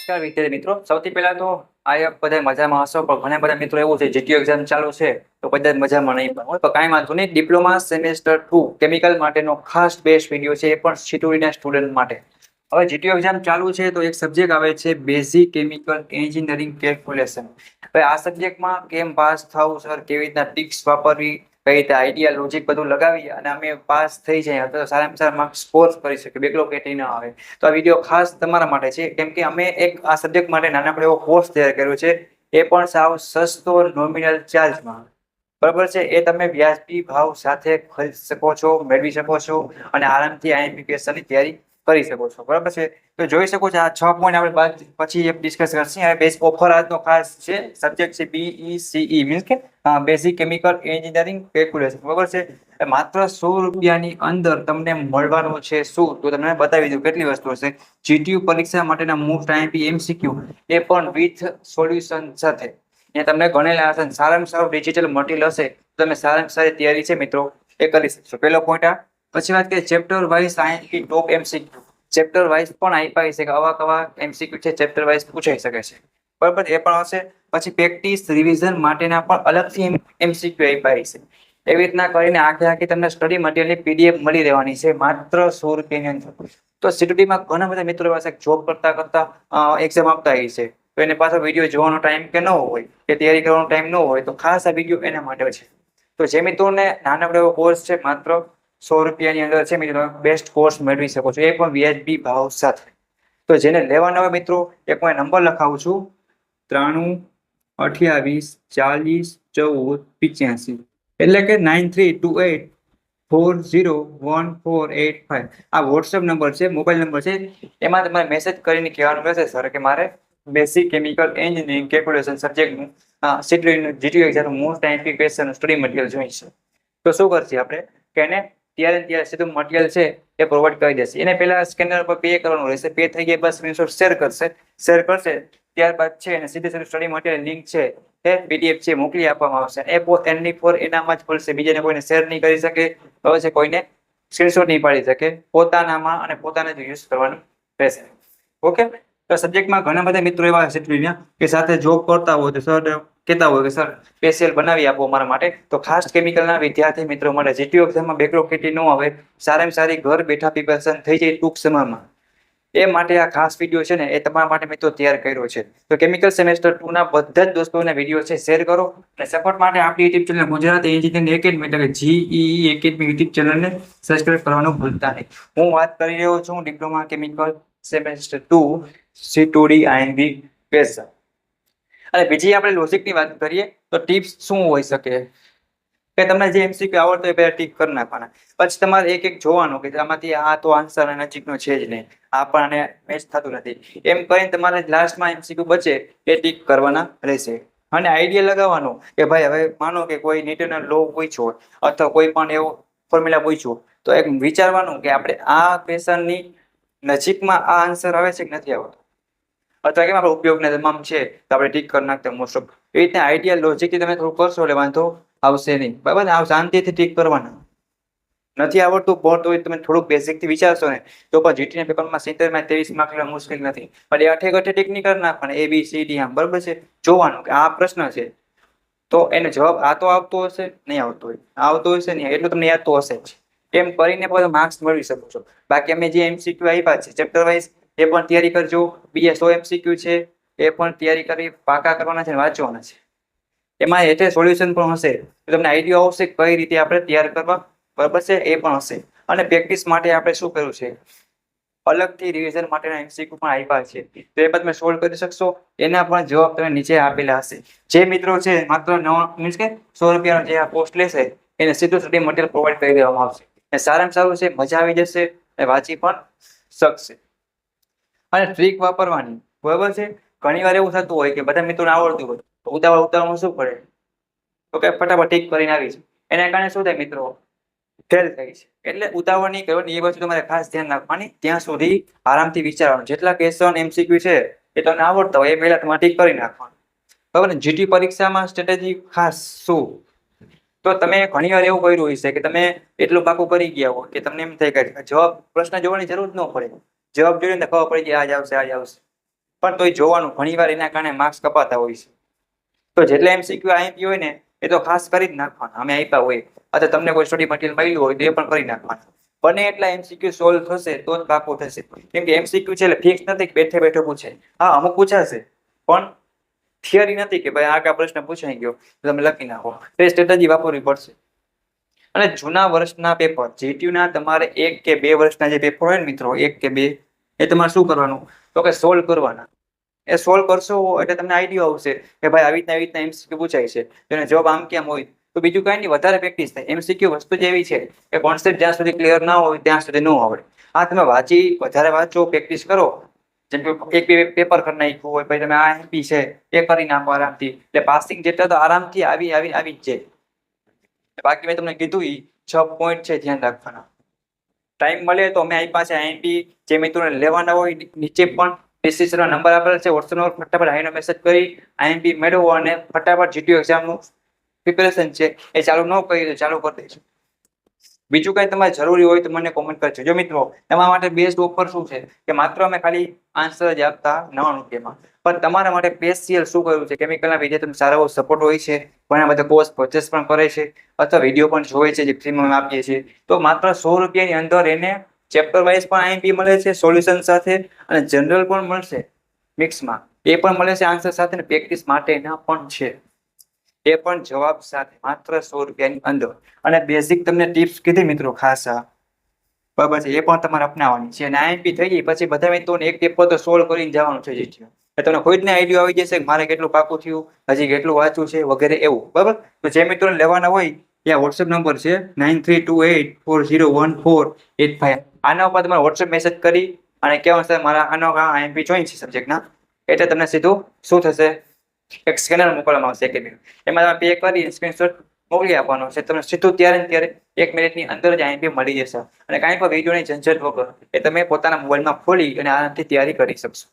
નમસ્કાર વિદ્યાર્થી મિત્રો, સૌથી પહેલા તો આ બધા મજામાં હશો, પણ ઘણા બધા મિત્રો એવું છે જીટીયુ એક્ઝામ ચાલુ છે તો કદાચ મજામાં નહીં પણ હોય તો કાંઈ વાંધો નહીં. ડિપ્લોમા સેમેસ્ટર 2 કેમિકલ માટેનો ખાસ બેસ્ટ વિડીયો છે, એ પણ સીટુડીના સ્ટુડન્ટ માટે. હવે જીટીયુ એક્ઝામ ચાલુ છે તો એક સબ્જેક્ટ આવે છે બેઝિક કેમિકલ એન્જિનિયરિંગ કેલ્ક્યુલેશન. હવે આ સબ્જેક્ટમાં કેમ પાસ થવું સર, કેવી રીતના ટિક્સ વાપરવી, કઈ રીતે આઈડિયા લોજિક બધું લગાવી અને અમે પાસ થઈ જાય તો સારામાં સારા માર્ક્સ સ્કોર કરી શકીએ, બેકલોગ કેટી ન આવે. તો આ વિડીયો ખાસ તમારા માટે છે, કેમ કે અમે એક આ સબ્જેક્ટ માટે નાનકડો એવો કોર્સ તૈયાર કર્યો છે, એ પણ સાવ સસ્તો નોમિનલ ચાર્જમાં. બરાબર છે, એ તમે વ્યાજબી ભાવ સાથે ખરીદી શકો છો, મેળવી શકો છો અને આરામથી આઈએમપી ક્વેશ્ચનની તૈયારી કરી શકો છો. બરાબર છે, તો જોઈ શકો છો આ 6 પોઈન્ટ આપણે બાદ પછી એક ડિસ્કસ કરશું. હવે બેઝ ઓફર આજનો ખાસ છે, સબ્જેક્ટ છે BECE મીન્સ કે બેઝિક કેમિકલ એન્જિનિયરિંગ કેલ્ક્યુલેશન. બરાબર છે, માત્ર 100 રૂપિયાની અંદર તમને મળવાનું છે શું, તો તમને બતાવી દઉં કેટલી વસ્તુ હશે. જીટીયુ પરીક્ષા માટેના મોસ્ટ આઈએમપી MCQ એ પણ વિથ સોલ્યુશન સાથે. એ તમને ગણેલા હશે, સારામાં સારું ડિજિટલ મટીરિયલ હશે, તમે સારામાં સારી તૈયારી છે મિત્રો એ કરી શકશો. પહેલો પોઈન્ટ આ. પછી વાત કરીએ ચેપ્ટર વાઇઝ આઈએમપી ટોપ MCQ. ચેપ્ટર વાઇઝ પણ આપ્યા છે કે આવા MCQ છે ચેપ્ટર વાઇઝ પૂછાઈ શકે છે. બરાબર, એ પણ હશે. પછી પ્રેક્ટિસ રિવિઝન માટેના પણ અલગથી MCQ આપ્યા છે. એવી રીતના કરીને આખી તમને સ્ટડી મટીરિયલની PDF મળી રહેવાની છે માત્ર 100 રૂપિયાની અંદર. તો સીટીમાં ઘણા બધા મિત્રો પાસે જોબ કરતા એક્ઝામ આપતા હોય છે, તો એને પાછો વિડીયો જોવાનો ટાઈમ કે ન હોય, કે તૈયારી કરવાનો ટાઈમ ન હોય, તો ખાસ આ વિડીયો એના માટે છે. તો જે મિત્રોને નાનકડો એવો કોર્સ છે માત્ર 100 રૂપિયાની અંદર છે મિત્રો, બેસ્ટ કોર્સ મેળવી શકો છો, એ પણ વ્યાજબી ભાવ સાથે. તો જેને લેવાના હોય મિત્રો, એક હું નંબર લખાવું છું 93 28 40 14 85, એટલે કે 9328401485. આ વોટ્સએપ નંબર છે, મોબાઈલ નંબર છે. એમાં તમારે મેસેજ કરીને કહેવાનું રહેશે સર કે મારે બેસિક કેમિકલ એન્જિનિયરિંગ કેલ્ક્યુલેશન સબ્જેક્ટનું જીટીયુ એક્ઝામનું most IMP question study material જોઈશે. તો શું કરશે આપણે કે એને ત્યારે સીધું મટીરિયલ છે એ પ્રોવાઈડ કરી દેશે. એને પહેલા સ્કેનર પર પે કરવાનું રહેશે, પે થઈ ગયા બસ સ્ક્રીનશોટ શેર કરશે. ત્યારબાદ છે એને સીધે સ્ટડી મટીરિયલ લિંક છે એ PDF છે મોકલી આપવામાં આવશે. એ એમની ફોર એનામાં જ ખુલશે, બીજાને કોઈને શેર નહીં કરી શકે, હવે છે કોઈને સ્ક્રીનશોટ નહીં પાડી શકે, પોતાનામાં અને પોતાને જ યુઝ કરવાનું રહેશે. ઓકે, તો સબ્જેક્ટમાં ઘણા બધા મિત્રો એવા છે કે સાથે જોબ કરતા હોય તો સર કહેતા હોય કે સર સ્પેશિયલ બનાવી આપો અમારા માટે. તો ખાસ કેમિકલના વિદ્યાર્થી મિત્રો માટે જીટીયુ એક્ઝામમાં બેકલોગ કેટી ન આવે, સારામાં સારી ઘર બેઠા પ્રિપેરેશન થઈ જાય ટૂંક સમયમાં, એ માટે આ ખાસ વિડીયો છે ને એ તમારા માટે મિત્રો તૈયાર કર્યો છે. તો કેમિકલ સેમેસ્ટર 2 ના બધા જ દોસ્તોને વિડીયો છે શેર કરો અને સપોર્ટ માટે આપણી YouTube channel Gujarat engineering academy એટલે કે GEE એકેડમી યુટ્યુબ ચેનલને સબસ્ક્રાઇબ કરવાનું ભૂલતા નહીં. હું વાત કરી રહ્યો છું diploma chemical semester 2 study IMP question. અને બીજી આપણે લોજિકની વાત કરીએ તો ટિપ્સ શું હોઈ શકે કે તમને જે MCQ આવડતો હોય પહેલા ટીક કરી નાખવાના, પછી તમારે એક એક જોવાનું કે આમાંથી આ તો આન્સર નજીકનો છે જ નહીં, આ પણ આને મેચ થતું નથી, એમ કરીને તમારે લાસ્ટમાં MCQ બચે એ ટીક કરવાના રહેશે. અને આઈડિયા લગાવવાનો કે ભાઈ હવે માનો કે કોઈ ન્યૂટનનો લો પૂછ્યો અથવા કોઈ પણ એવો ફોર્મ્યુલા પૂછ્યો, તો એક વિચારવાનું કે આપણે આ ક્વેશ્ચનની નજીકમાં આ આન્સર આવે છે કે નથી આવતો, અથવા કેમ આપણે ઉપયોગના તમામ છે તો આપણે ટીક કરી નાખતા મોસ્ટ ઓફ. એ રીતના આઈડિયા લોજિકથી તમે થોડું કરશો એટલે વાંધો આવશે નહીં. બરાબર, આ શાંતિથી ટીક કરવાના. નથી આવડતું બોર્ડ હોય તમે થોડુંક બેઝિકથી વિચારશો ને તો પણ જીટીના પેપરમાં 70 માં 23 માર્ક લેવા મુશ્કેલ નથી. પણ એ અઠે ગઠે ટીક નહીં કરી નાખવાના ABCD આમ. બરાબર છે, જોવાનું કે આ પ્રશ્ન છે તો એનો જવાબ આ તો આવતો હશે, નહીં આવતો હોય, આવતો હશે નહીં, એટલું તમને યાદ તો હશે જ. એમ કરીને પણ માર્ક્સ મેળવી શકો છો. બાકી અમે જે MCQ આપ્યા છે ચેપ્ટર વાઇઝ એ પણ તૈયારી કરજો. બીજા 100 MCQ છે એ પણ તૈયારી કરી પાકા કરવાના છે, વાંચવાના છે. એમાં એટલે સોલ્યુશન પણ હશે, તમને આઈડિયા આવશે કઈ રીતે આપણે તૈયાર કરવા. બરાબર છે, એ પણ હશે. અને પ્રેક્ટિસ માટે આપણે શું કર્યું છે, અલગથી રિવિઝન માટેના MCQ પણ આપ્યા છે, તો એ પણ તમે સોલ્વ કરી શકશો. એના પણ જવાબ તમે નીચે આપેલા હશે. જે મિત્રો છે માત્ર મીન્સ કે 100 રૂપિયાનો જે આ કોસ્ટ લેશે એને સીધું સ્ટડી મટીરિયલ પ્રોવાઈડ કરી દેવામાં આવશે. એ સારામાં સારું છે, મજા આવી જશે અને વાંચી પણ શકશે. અને ટ્રીક વાપરવાની, બરાબર છે. ઘણી વાર એવું થતું હોય કે બધા મિત્રોને આવડતું હોય તો ઉતાવળમાં શું પડે તો કે ફટાફટ ટીક કરીને આવી છે, એના કારણે શું થાય મિત્રો, ફેલ થાય છે. એટલે ઉતાવળ નહીં કરવાની, એ વસ્તુ તમારે ખાસ ધ્યાન રાખવાની. ત્યાં સુધી આરામથી વિચારવાનું. જેટલા ક્વેશ્ચન MCQ છે એ તમને આવડતા હોય એ પહેલા તમારે ટીક કરી નાખવાનું. બરાબર ને. જીટી પરીક્ષામાં સ્ટ્રેટેજી ખાસ શું, તો તમે ઘણી વાર એવું કર્યું હોય છે કે તમે એટલું પાકું કરી ગયા હોય કે તમને એમ થાય કે જવાબ પ્રશ્ન જોવાની જરૂર જ ન પડે, જવાબ જોઈને ખબર પડી કે આ જ આવશે. પણ તોય જોવાનું ઘણીવાર એના કારણે માર્ક્સ કપાતા હોય છે. તો જેટલા MCQ આઈએમપી હોય ને એ તો ખાસ કરી જ નાખવાના. અમે આપ્યા હોય અથવા તમને કોઈ સ્ટડી મટીરિયલ મળ્યું હોય તો એ પણ કરી નાખવાના. બને એટલા MCQ સોલ્વ થશે તો જ પાકું થશે. કેમ કે MCQ છે એટલે ફિક્સ નથી કે બેઠે બેઠો પૂછે. હા, અમુક પૂછાશે પણ થિયરી નથી કે ભાઈ આ પ્રશ્ન પૂછાઈ ગયો તમે લખી નાખો. તે સ્ટ્રેટેજી વાપરવી પડશે. અને જૂના વર્ષના પેપર જીટીયુ ના તમારે 1 કે 2 વર્ષના જે પેપર હોય ને મિત્રો, 1 કે 2, એ તમારે શું કરવાનું તો કે સોલ્વ કરવાના. એ સોલ્વ કરશો એટલે તમને આઈડિયા આવશે કે ભાઈ આવી રીતના MCQ પૂછાય છે, તેને જવાબ આમ કેમ હોય. તો બીજું કઈ નહીં, વધારે પ્રેક્ટિસ થાય. MCQ વસ્તુ જ એવી છે કે કોન્સેપ્ટ જ્યાં સુધી ક્લિયર ના હોય ત્યાં સુધી ન આવડે. આ તમે વધારે વાંચો, પ્રેક્ટિસ કરો. જેમ કે એક બે પેપર કરી નાખ્યું હોય, પછી તમે આ MP છે એ કરી નાખો આરામથી, એટલે પાસિંગ જેટલા તો આરામથી આવી જ જાય. બાકી મેં તમને કીધું 6 પોઈન્ટ છે, ધ્યાન રાખવાના. ટાઈમ મળે તો અમે આપ્યા છે આઈએમપી, જે મિત્રોને લેવાના હોય નીચે પણ ડિસ્ક્રિપ્શનમાં નંબર આપેલ છે, WhatsApp નંબર ફટાફટ આઈનો મેસેજ કરી આઈએમપી મેળવો અને ફટાફટ જીટીયુ એક્ઝામનું પ્રિપેરેશન છે એ ચાલુ ન કરી તો ચાલુ કરી દેજો. બીજું કઈ તમારે જરૂરી હોય તો મને કોમેન્ટ કરજો. જો મિત્રો તમારા માટે બેસ્ટ ઓફર શું છે કે માત્ર અમે ખાલી આન્સર જ આપતા 99 રૂપિયામાં, પણ તમારા માટે સ્પેશિયલ શું કર્યું છે, કેમિકલના વિદ્યાર્થીઓને સારો એવો સપોર્ટ હોય છે, ઘણા બધા કોર્સ પરચેસ પણ કરે છે અથવા વિડીયો પણ જોવે છે જે ફ્રીમાં આપીએ છીએ. તો માત્ર 100 રૂપિયાની અંદર એને ચેપ્ટર વાઇઝ પણ આઈએમપી મળે છે સોલ્યુશન સાથે, અને જનરલ પણ મળશે મિક્સમાં, એ પણ મળે છે આન્સર સાથે, અને પ્રેક્ટિસ માટેના પણ છે એ પણ જવાબ સાથે, માત્ર 100 રૂપિયાની અંદર. અને બેઝિક તમને ટિપ્સ કીધી મિત્રો ખાસ, બરાબર છે, એ પણ તમારે અપનાવવાની છે. અને આઈએમપી થઈ ગઈ પછી બધા મિત્રોને એક પેપર તો સોલ્વ કરીને જવાનું છે જીટીયુ. તમને ખુદને આઈડિયા આવી જશે કે મારે કેટલું પાકું થયું, હજી કેટલું વાંચવું છે વગેરે એવું, બરાબર. તો જે મિત્રોને લેવાના હોય ત્યાં WhatsApp નંબર છે 9328401485. આના ઉપર તમારે WhatsApp મેસેજ કરી અને કહેવાનું છે મારા આઈએમપી જોઈન છે સબ્જેક્ટના, એટલે તમને સીધું શું થશે, એક સ્કેનર મોકલવામાં આવશે એકેડમી, એમાં તમે પે કરી સ્ક્રીનશોટ મોકલી આપવાનો છે. તમને સીધું ત્યારે ને ત્યારે 1 મિનિટની અંદર જ આઈએમપી મળી જશે, અને કાંઈ પણ વિડીયોની ઝંઝટ વગર એ તમે પોતાના મોબાઈલમાં ખોલી અને આરામથી તૈયારી કરી શકશો.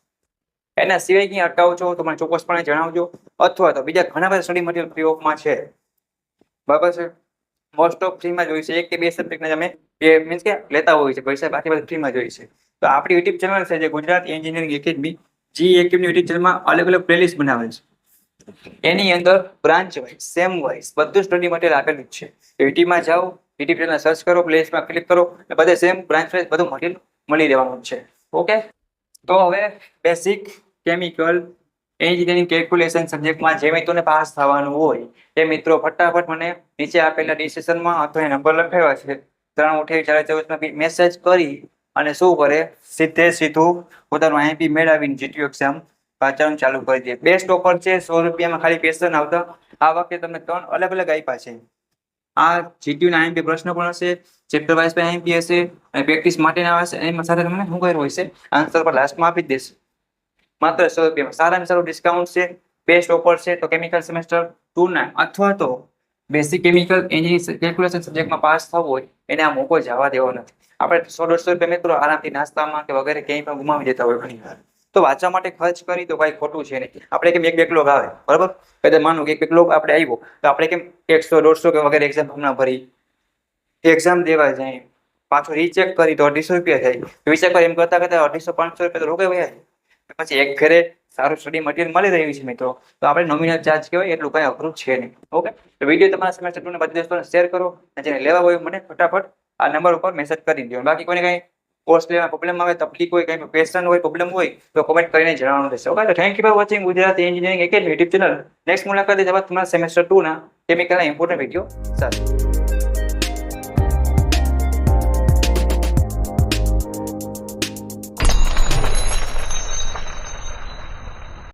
એના સિવાય ક્યાં અટકાવો છો તો મને ચોક્કસપણે જણાવજો, અથવા તો બીજા ઘણા બધા સ્ટડી મટીરિયલ ફ્રી ઓફમાં છે, બરાબર છે. મોસ્ટ ઓફ ફ્રીમાં જોઈ છે, 1 કે 2 સબ્જેક્ટના તમે મીન્સ કે લેતા હોય છે પૈસા, બાકી બધા ફ્રીમાં જોઈ છે. તો આપણી યુટ્યુબ ચેનલ છે જે Gujarat engineering academy, GE YouTube ચેનલમાં અલગ અલગ પ્લેલિસ્ટ બનાવેલ છે. એની અંદર બ્રાન્ચ વાઇઝ, સેમ વાઇઝ બધું સ્ટડી મટીરિયલ આપેલું જ છે. યુટ્યુબમાં જાઓ, યુટ્યુબ ચેનલ સર્ચ કરો, પ્લેલિસ્ટમાં ક્લિક કરો, બધે સેમ બ્રાન્ચ વાઇઝ બધું મટીરિયલ મળી રહેવાનું છે. ઓકે, તો હવે બેસિક કેમિકલ એન્જિનિયરિંગ કેલ્ક્યુલેશન સબ્જેક્ટમાં જે મિત્રોને પાસ થવાનું હોય એ મિત્રો ફટાફટ મને નીચે આપેલા ડિસ્ક્રિપ્શનમાં અથવા નંબર લખાવ્યા છે 328-424 મેસેજ કરી અને શું કરે, સીધું પોતાનું આઈએમપી મેળવીને જીટીયુ એક્ઝામ વાંચવાનું ચાલુ કરી દે. બેસ્ટ ઓફર છે, 100 રૂપિયામાં ખાલી ક્વેશ્ચન આવતા. આ વખતે તમને 3 અલગ અલગ આપ્યા છે. આ જીટીયુ ના આઈએમપી પ્રશ્ન પણ હશે, ચેપ્ટર વાઇઝ પણ આઈએમપી હશે, અને પ્રેક્ટિસ માટેના હશે. એમાં સાથે તમને શું કર્યું હોય છે, આન્સર પર લાસ્ટમાં આપી જ દેશે માત્ર 100 રૂપિયામાં. સારામાં સારું ડિસ્કાઉન્ટ છે, બેસ્ટ ઓફર છે. તો કેમિકલ સેમેસ્ટર 2 ના અથવા તો બેસિક કેમિકલ એન્જિનિયરિંગ કેલ્ક્યુલેશન સબ્જેક્ટમાં પાસ થવું હોય એને આ મોકો જવા દેવો નથી. આપણે 100-150 રૂપિયા મિત્રો આરામથી નાસ્તામાં કે વગેરે ક્યાંય પણ ગુમાવી દેતા હોય ઘણી વાર. તો વાંચવા માટે ખર્ચ કરી તો કઈ ખોટું છે નહીં. આપણે કેમ એક બેકલોગ આવે, બરાબર, કદાચ માનો કે એક બેકલોગ આપણે આવ્યો તો આપણે કેમ 100-150 કે વગેરે એક્ઝામ હમણાં ભરી, એક્ઝામ દેવા જાય, પાછું રીચેક કરી તો 250 રૂપિયા થાય. વિચાર કરી એમ કરતા 250-500 રૂપિયા તો રોકાઈ જાય. પછી એક ઘરે સારું સ્ટડી મટીરિયલ મળી રહ્યું છે મિત્રો, તો આપણે નોમિનલ ચાર્જ કહેવાય એટલું કઈ અઘરું છે નહીં. ઓકે, તો વિડીયો તમારા સેમેસ્ટર 2 ને બધા દોસ્તોને શેર કરો, અને જેને લેવા હોય મને ફટાફટ આ નંબર ઉપર મેસેજ કરી દો. બાકી કોઈને કઈ કોર્સ લેવા પ્રોબ્લેમ આવે, તકલીફ હોય, કઈ ક્વેશ્ચન હોય, પ્રોબ્લેમ હોય તો કોમેન્ટ કરીને જણાવવાનું રહેશે. ઓકે, તો thank you for watching Gujarat engineering academy YouTube channel. Next મુલાકાત તમારા સેમેસ્ટર 2 ના કેમિકલના ઇમ્પોર્ટન્ટ વિડીયો સાથે.